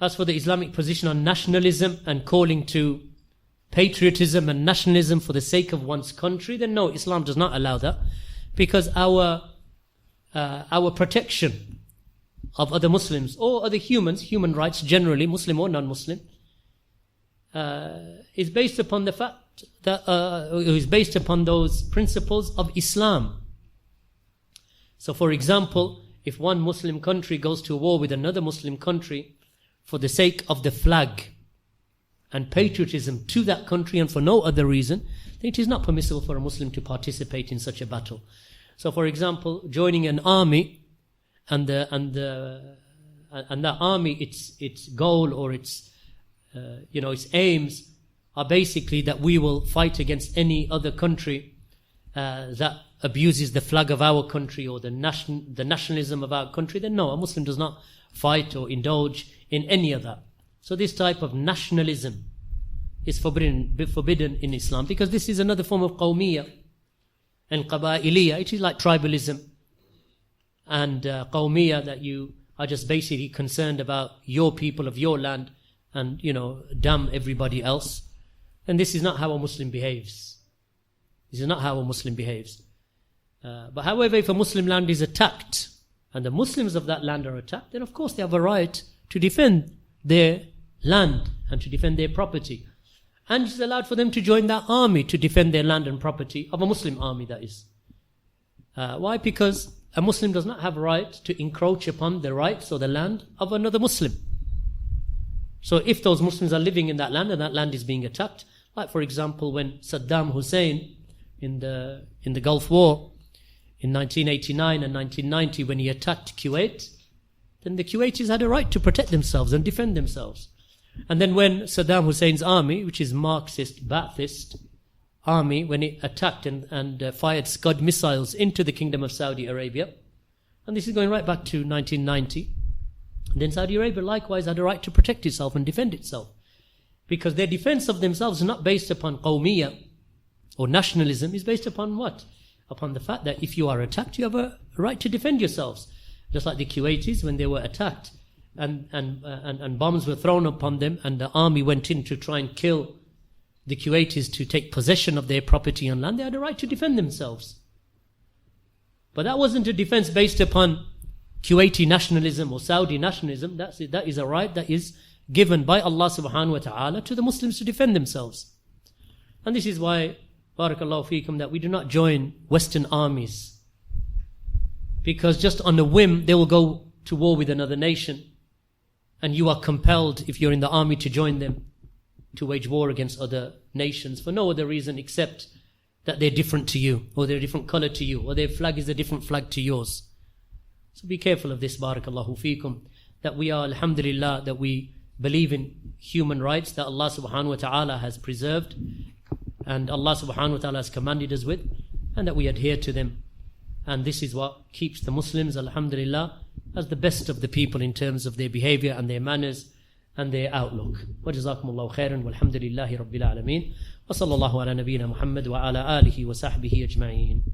As for the Islamic position on nationalism and calling to patriotism and nationalism for the sake of one's country, then no, Islam does not allow that, because our protection of other Muslims or other humans, human rights generally, Muslim or non-Muslim, is based upon the fact that is based upon those principles of Islam. So, for example, if one Muslim country goes to war with another Muslim country for the sake of the flag and patriotism to that country and for no other reason, then it is not permissible for a Muslim to participate in such a battle. So, for example, joining an army and that army, its goal or its aims are basically that we will fight against any other country that abuses the flag of our country or the nationalism of our country, then no, a Muslim does not fight or indulge in any of that. So this type of nationalism is forbidden in Islam, because this is another form of qawmiyah and qaba'iliyah. It is like tribalism and qawmiyah, that you are just basically concerned about your people of your land and, damn everybody else. And this is not how a Muslim behaves. This is not how a Muslim behaves. But however, if a Muslim land is attacked and the Muslims of that land are attacked, then of course they have a right to defend their land and to defend their property. And it's allowed for them to join that army to defend their land and property, of a Muslim army, that is. Why? Because a Muslim does not have a right to encroach upon the rights or the land of another Muslim. So if those Muslims are living in that land and that land is being attacked, like for example when Saddam Hussein in the Gulf War in 1989 and 1990, when he attacked Kuwait, then the Kuwaitis had a right to protect themselves and defend themselves. And then when Saddam Hussein's army, which is Marxist, Ba'athist army, when it attacked and fired Scud missiles into the Kingdom of Saudi Arabia, and this is going right back to 1990, and then Saudi Arabia likewise had a right to protect itself and defend itself, because their defense of themselves is not based upon qawmiyah or nationalism, is based upon what? Upon the fact that if you are attacked, you have a right to defend yourselves. Just like the Kuwaitis, when they were attacked and bombs were thrown upon them and the army went in to try and kill the Kuwaitis to take possession of their property and land, they had a right to defend themselves. But that wasn't a defense based upon Kuwaiti nationalism or Saudi nationalism. That is a right that is given by Allah subhanahu wa ta'ala to the Muslims to defend themselves. And this is why, barakallahu feekum, that we do not join Western armies, because just on a whim they will go to war with another nation, and you are compelled, if you're in the army, to join them to wage war against other nations for no other reason except that they're different to you, or they're a different color to you, or their flag is a different flag to yours. So be careful of this, barakallahu feekum, that we are, alhamdulillah, that we believe in human rights that Allah subhanahu wa ta'ala has preserved and Allah subhanahu wa ta'ala has commanded us with, and that we adhere to them. And this is what keeps the Muslims, alhamdulillah, as the best of the people in terms of their behavior and their manners and their outlook. Wa jazakumullahu khairan walhamdulillahi rabbil alameen. Wa sallallahu ala nabiyyina Muhammad wa ala alihi wa sahbihi ajma'een.